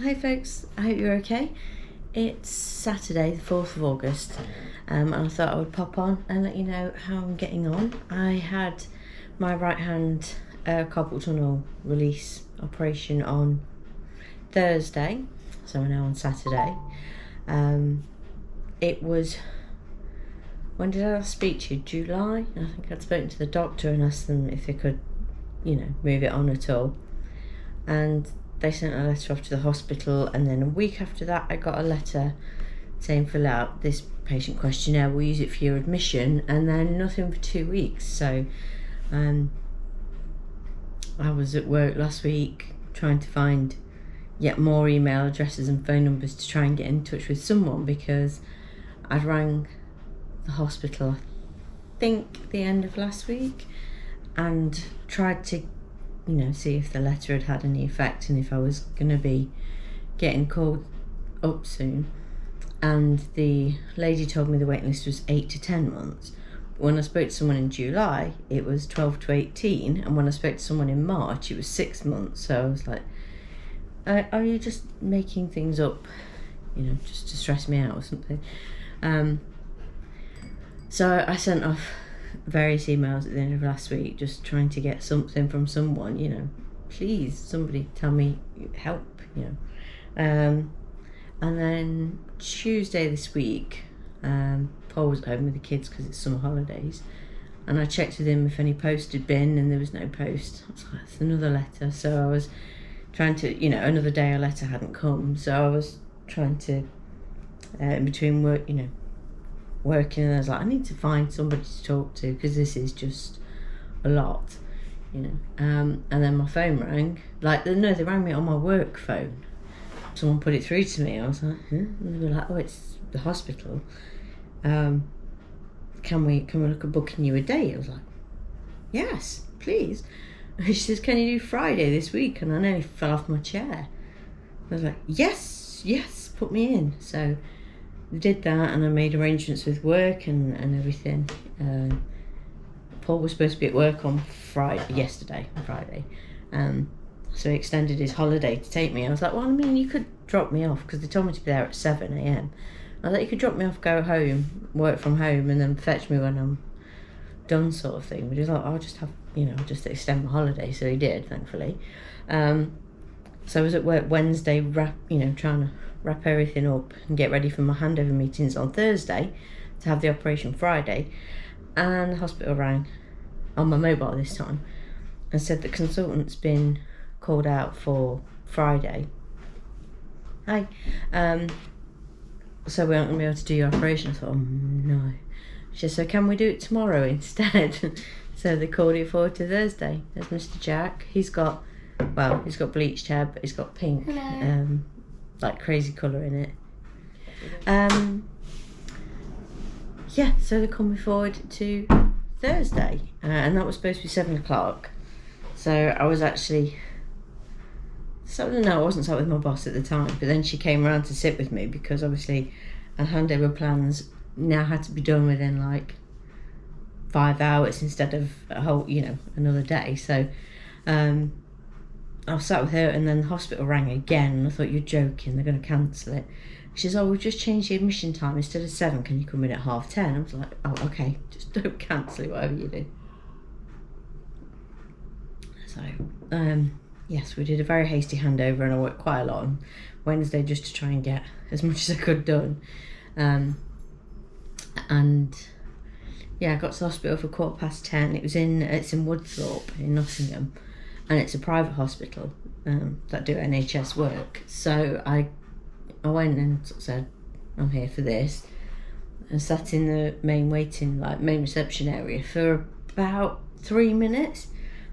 Hi folks, I hope you're okay. It's Saturday the 4th of August and I thought I would pop on and let you know how I'm getting on. I had my right hand carpal tunnel release operation on Thursday, so we're now on Saturday. It was, when did I last speak to you? July? I think I'd spoken to the doctor and asked them if they could, move it on at all. And they sent a letter off to the hospital, and then a week after that I got a letter saying fill out this patient questionnaire, we'll use it for your admission, and then nothing for 2 weeks. So I was at work last week trying to find yet more email addresses and phone numbers to try and get in touch with someone, because I'd rang the hospital I think the end of last week and tried to see if the letter had had any effect and if I was going to be getting called up soon. And the lady told me the waiting list was 8 to 10 months. But when I spoke to someone in July, it was 12 to 18. And when I spoke to someone in March, it was 6 months. So I was like, are you just making things up, just to stress me out or something? So I sent off various emails at the end of last week just trying to get something from someone, please somebody tell me, help, and then Tuesday this week, Paul was at home with the kids because it's summer holidays, and I checked with him if any post had been, and there was no post. I was like, that's another letter. So I was trying to, another day a letter hadn't come, so I was trying to in between work, working, and I was like, I need to find somebody to talk to because this is just a lot, and then my phone rang. They rang me on my work phone. Someone put it through to me. I was like, huh? And they were like, oh, it's the hospital. Can we look at booking you a day? I was like, yes, please. And she says, can you do Friday this week? And I nearly fell off my chair. I was like, yes, put me in. So I did that, and I made arrangements with work and everything. Paul was supposed to be at work on Friday, so he extended his holiday to take me. I was like, well, you could drop me off, because they told me to be there at 7 a.m. I was like, you could drop me off, go home, work from home, and then fetch me when I'm done, sort of thing. But he was like, I'll just have, just extend my holiday. So he did, thankfully. So I was at work Wednesday, trying to wrap everything up and get ready for my handover meetings on Thursday to have the operation Friday. And the hospital rang on my mobile this time and said the consultant's been called out for Friday. Hi. So we aren't going to be able to do your operation. I thought, oh no. She said, so can we do it tomorrow instead? So they called it forward to Thursday. There's Mr. Jack. He's got bleached hair, but he's got pink. Hello. Crazy colour in it. So they called me forward to Thursday, and that was supposed to be 7 o'clock. So I was actually, I wasn't sat with my boss at the time, but then she came around to sit with me because obviously our handover plans now had to be done within 5 hours instead of a whole, another day. So I was sat with her, and then the hospital rang again, and I thought, you're joking, they're going to cancel it. She says, oh, we've just changed the admission time. Instead of 7, can you come in at 10:30? I was like, oh, okay, just don't cancel it, whatever you do. So, yes, we did a very hasty handover, and I worked quite a lot on Wednesday just to try and get as much as I could done. I got to the hospital for 10:15. It's in Woodthorpe in Nottingham, and it's a private hospital that do NHS work. So I went and said, I'm here for this, and sat in the main reception area for about 3 minutes.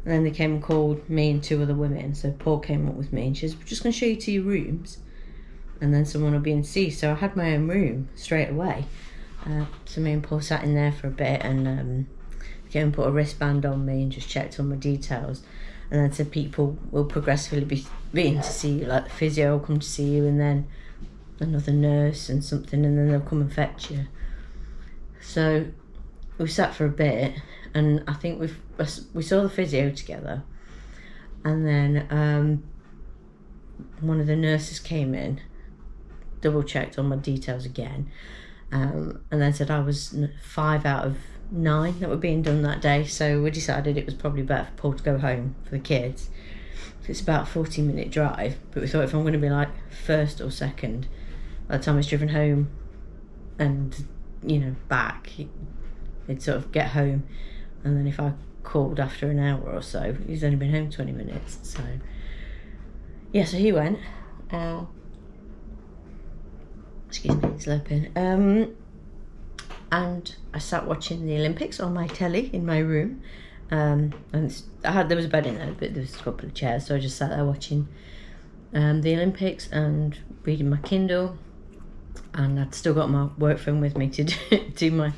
And then they came and called me and 2 other women. So Paul came up with me, and she says, we're just going to show you to your rooms, and then someone will be in to see. So I had my own room straight away. So me and Paul sat in there for a bit, and came and put a wristband on me and just checked all my details. And then said people will progressively be in to see you, the physio will come to see you, and then another nurse and something, and then they'll come and fetch you. So we sat for a bit, and I think we saw the physio together, and then one of the nurses came in, double checked on my details again, and then said I was 5 out of 9 that were being done that day. So we decided it was probably better for Paul to go home for the kids. It's about a 40-minute drive, but we thought if I'm going to be like first or second by the time it's driven home and back, he'd sort of get home, and then if I called after an hour or so, he's only been home 20 minutes. So yeah, so he went. Excuse me, slurping. And I sat watching the Olympics on my telly in my room. And there was a bed in there, but there was a couple of chairs, so I just sat there watching the Olympics and reading my Kindle. And I'd still got my work phone with me to do my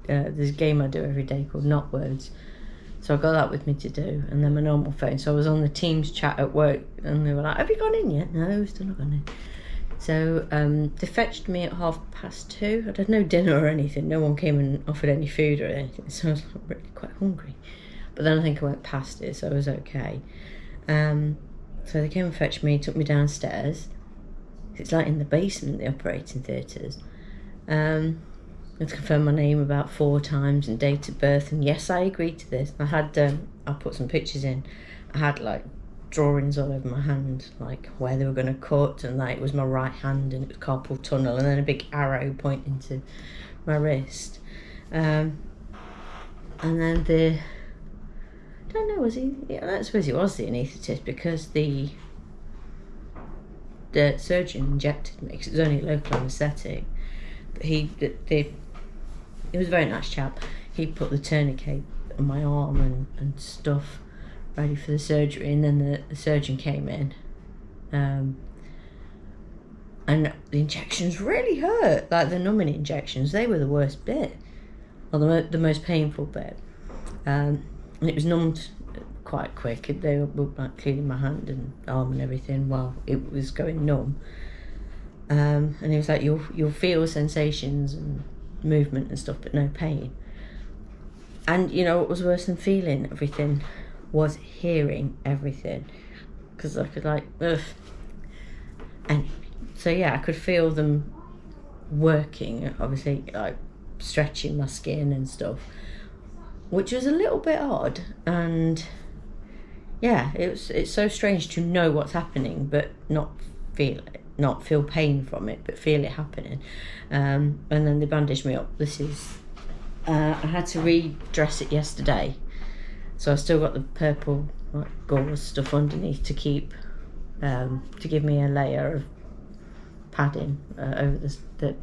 there's a game I do every day called Not Words, so I got that with me to do, and then my normal phone. So I was on the Teams chat at work, and they were like, "Have you gone in yet?" No, still not gone in. So they fetched me at 2:30. I'd had no dinner or anything. No one came and offered any food or anything, so I was really quite hungry. But then I think I went past it, so I was okay. So they came and fetched me, took me downstairs. It's like in the basement, the operating theatres. I had to confirm my name about 4 times and date of birth, and yes, I agreed to this. I put some pictures in. I had like drawings all over my hand, like where they were going to cut, and like it was my right hand and it was carpal tunnel, and then a big arrow pointing to my wrist. And then I don't know, was he? Yeah, I suppose he was the anaesthetist, because the surgeon injected me because it was only local anaesthetic. But he was a very nice chap. He put the tourniquet on my arm and stuff, ready for the surgery, and then the surgeon came in, and the injections really hurt. Like the numbing injections, they were the worst bit, or the most painful bit, and it was numbed quite quick. They were like cleaning my hand and arm and everything while it was going numb, and he was like, you'll feel sensations and movement and stuff, but no pain. And what was worse than feeling everything was hearing everything, because I could ugh. And so yeah, I could feel them working, obviously, like stretching my skin and stuff, which was a little bit odd. And yeah, it's so strange to know what's happening but not feel pain from it, but feel it happening. And then they bandaged me up. I had to redress it yesterday, so I've still got the purple gauze stuff underneath to keep to give me a layer of padding over the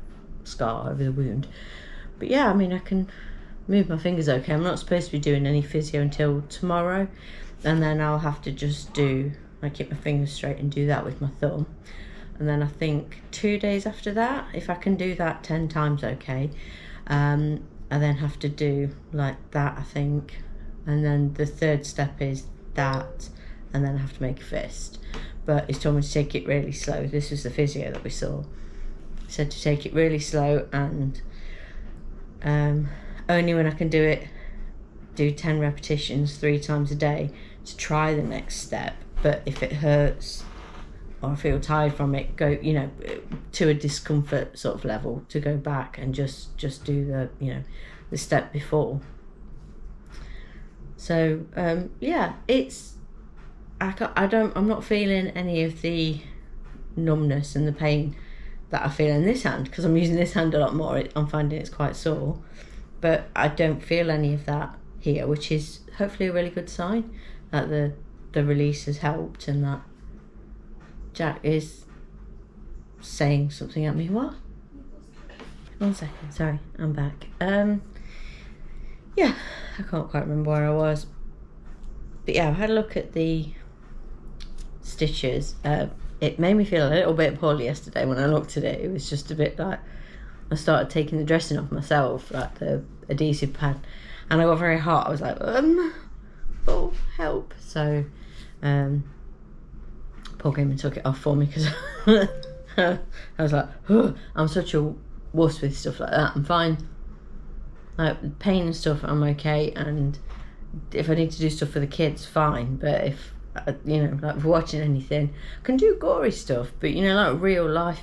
scar, over the wound. But yeah, I mean, I can move my fingers okay. I'm not supposed to be doing any physio until tomorrow, and then I'll have to just keep my fingers straight and do that with my thumb. And then I think 2 days after that, if I can do that 10 times, okay. I then have to do like that, I think. And then the third step is that, and then I have to make a fist. But he's told me to take it really slow. This was the physio that we saw. He said to take it really slow, and only when I can do 10 repetitions 3 times a day to try the next step. But if it hurts or I feel tired from it, go to a discomfort sort of level, to go back and just do the step before. So yeah, I'm not feeling any of the numbness and the pain that I feel in this hand, because I'm using this hand a lot more. I'm finding it's quite sore, but I don't feel any of that here, which is hopefully a really good sign that the release has helped, and that Jack is saying something at me. What? 1 second, sorry, I'm back. Yeah, I can't quite remember where I was, but yeah, I've had a look at the stitches. It made me feel a little bit poorly yesterday when I looked at it. It was just a bit like I started taking the dressing off myself, like the adhesive pad, and I got very hot. I was like, oh, help. So Paul came and took it off for me, because I was like, oh, I'm such a wuss with stuff like that. I'm fine. Pain and stuff, I'm okay, and if I need to do stuff for the kids, fine. But if you know, like watching anything. I can do gory stuff, but you know, like real life,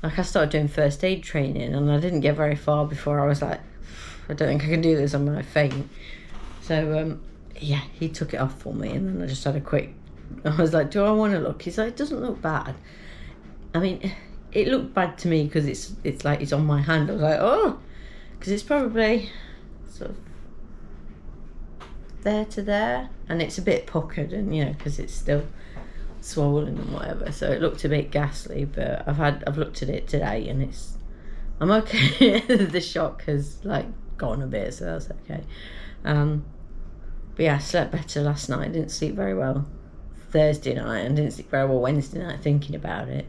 like I started doing first aid training and I didn't get very far before I was like, I don't think I can do this, I might faint. So yeah, he took it off for me, and then I just had a quick, I was like, do I want to look? He's like, it doesn't look bad. I mean, it looked bad to me because it's like it's on my hand. I was like, oh, because it's probably sort of there to there, and it's a bit puckered, and you know, because it's still swollen and whatever, so it looked a bit ghastly. But I've looked at it today and I'm okay. The shock has like gone a bit, so that's okay. But yeah, I slept better last night. I didn't sleep very well Thursday night and didn't sleep very well Wednesday night thinking about it.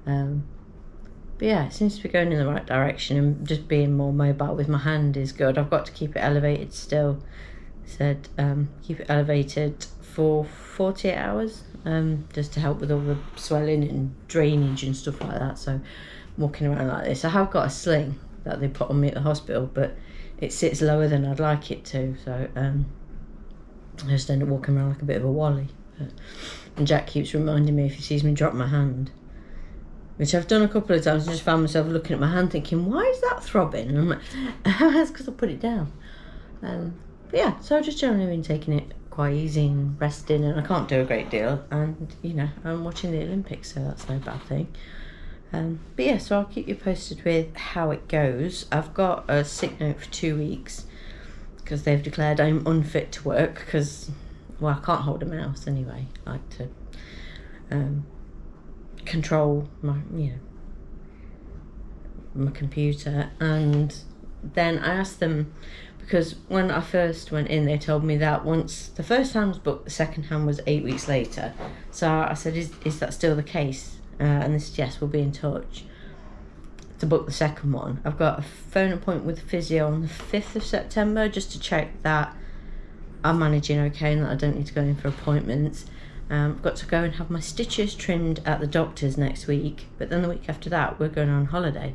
But yeah, it seems to be going in the right direction, and just being more mobile with my hand is good. I've got to keep it elevated still. Said keep it elevated for 48 hours, just to help with all the swelling and drainage and stuff like that. So I'm walking around like this. I have got a sling that they put on me at the hospital, but it sits lower than I'd like it to, so I just end up walking around like a bit of a wally. And Jack keeps reminding me if he sees me drop my hand, which I've done a couple of times. I just found myself looking at my hand thinking, why is that throbbing? And I'm like, that's because I put it down. But yeah, so I've just generally been taking it quite easy and resting, and I can't do a great deal, and you know, I'm watching the Olympics, so that's no bad thing. But yeah, so I'll keep you posted with how it goes. I've got a sick note for 2 weeks because they've declared I'm unfit to work because, well, I can't hold a mouse anyway. I like to control my, you know, my computer. And then I asked them, because when I first went in, they told me that once the first hand was booked, the second hand was 8 weeks later. So I said, is that still the case? And they said, yes, we'll be in touch to book the second one. I've got a phone appointment with the physio on the 5th of September just to check that I'm managing okay and that I don't need to go in for appointments. I've got to go and have my stitches trimmed at the doctor's next week, but then the week after that, we're going on holiday.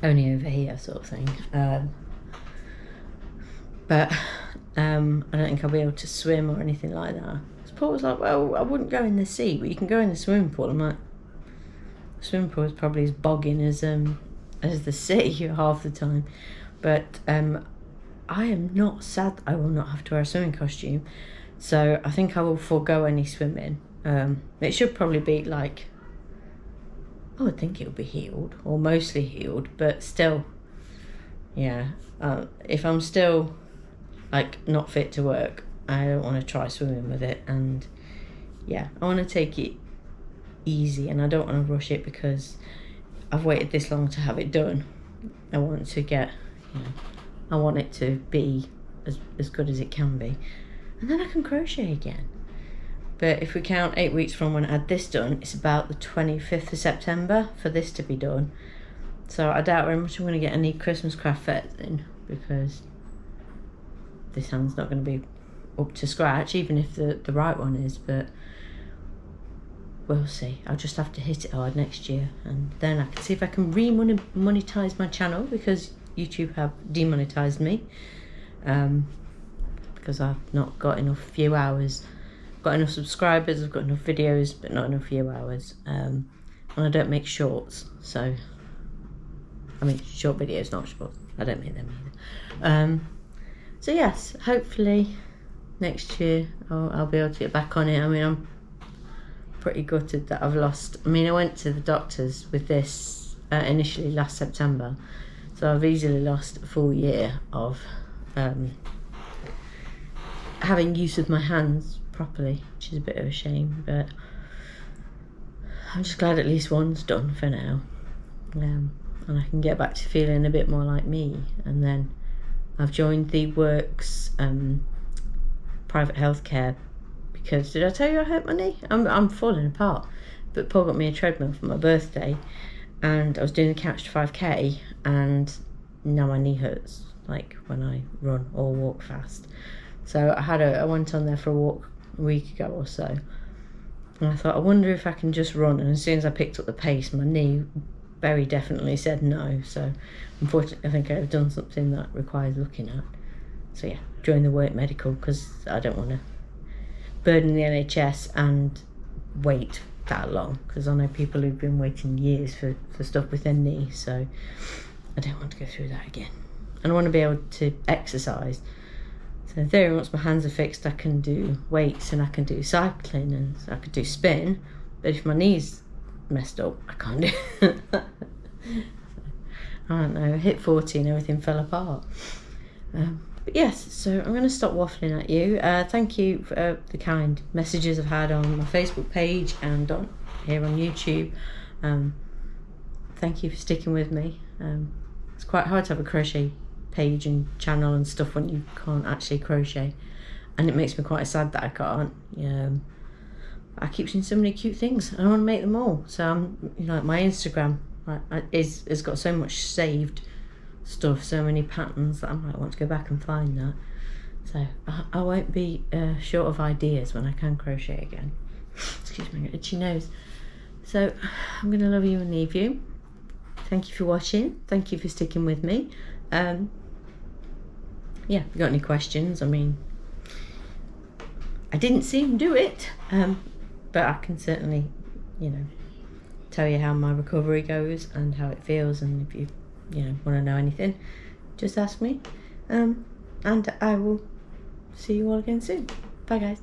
Only over here, sort of thing. But I don't think I'll be able to swim or anything like that. So Paul was like, well, I wouldn't go in the sea, but you can go in the swimming pool. I'm like, the swimming pool is probably as bogging as the sea half the time. But I am not sad that I will not have to wear a swimming costume. So I think I will forego any swimming. It should probably be like, I would think it would be healed, or mostly healed, but still, yeah. If I'm still like not fit to work, I don't want to try swimming with it. And yeah, I want to take it easy, and I don't want to rush it because I've waited this long to have it done. I want to get, you know, I want it to be as good as it can be, and then I can crochet again. But if we count 8 weeks from when I had this done, it's about the 25th of September for this to be done. So I doubt very much I'm going to get any Christmas craft fairs in, because this hand's not going to be up to scratch, even if the right one is. But we'll see. I'll just have to hit it hard next year, and then I can see if I can monetize my channel, because YouTube have demonetized me because I've not got enough view hours. I've got enough subscribers, I've got enough videos, but not enough view hours. And I don't make shorts, so I mean short videos, not shorts. I don't make them either. So yes, hopefully next year I'll be able to get back on it. I mean, I'm pretty gutted that I've lost. I mean, I went to the doctors with this initially last September, so I've easily lost a full year of having use of my hands properly, which is a bit of a shame, but I'm just glad at least one's done for now. And I can get back to feeling a bit more like me. And then I've joined the Works private healthcare, because did I tell you I hurt my knee? I'm falling apart. But Paul got me a treadmill for my birthday, and I was doing the Couch to 5k, and now my knee hurts, like when I run or walk fast. So I went on there for a walk a week ago or so, and I thought, I wonder if I can just run. And as soon as I picked up the pace, my knee very definitely said no. So unfortunately, I think I've done something that requires looking at. So yeah, join the Work medical, because I don't want to burden the NHS and wait that long, because I know people who've been waiting years for stuff with their knee, so I don't want to go through that again. And I want to be able to exercise. So in theory, once my hands are fixed, I can do weights and I can do cycling and I could do spin, but if my knee's messed up, I can't do it. I don't know, I hit 40 and everything fell apart. But yes, so I'm going to stop waffling at you. Thank you for the kind messages I've had on my Facebook page and here on YouTube. Thank you for sticking with me. It's quite hard to have a crochet page and channel and stuff when you can't actually crochet, and it makes me quite sad that I can't. I keep seeing so many cute things and I want to make them all. So I'm, like my Instagram has got so much saved stuff, so many patterns, that I might want to go back and find that. So I won't be short of ideas when I can crochet again. Excuse me, itchy nose. So I'm going to love you and leave you. Thank you for watching. Thank you for sticking with me. Yeah, if you got any questions, I mean, I didn't see him do it, but I can certainly, tell you how my recovery goes and how it feels, and if you want to know anything, just ask me, and I will see you all again soon. Bye guys.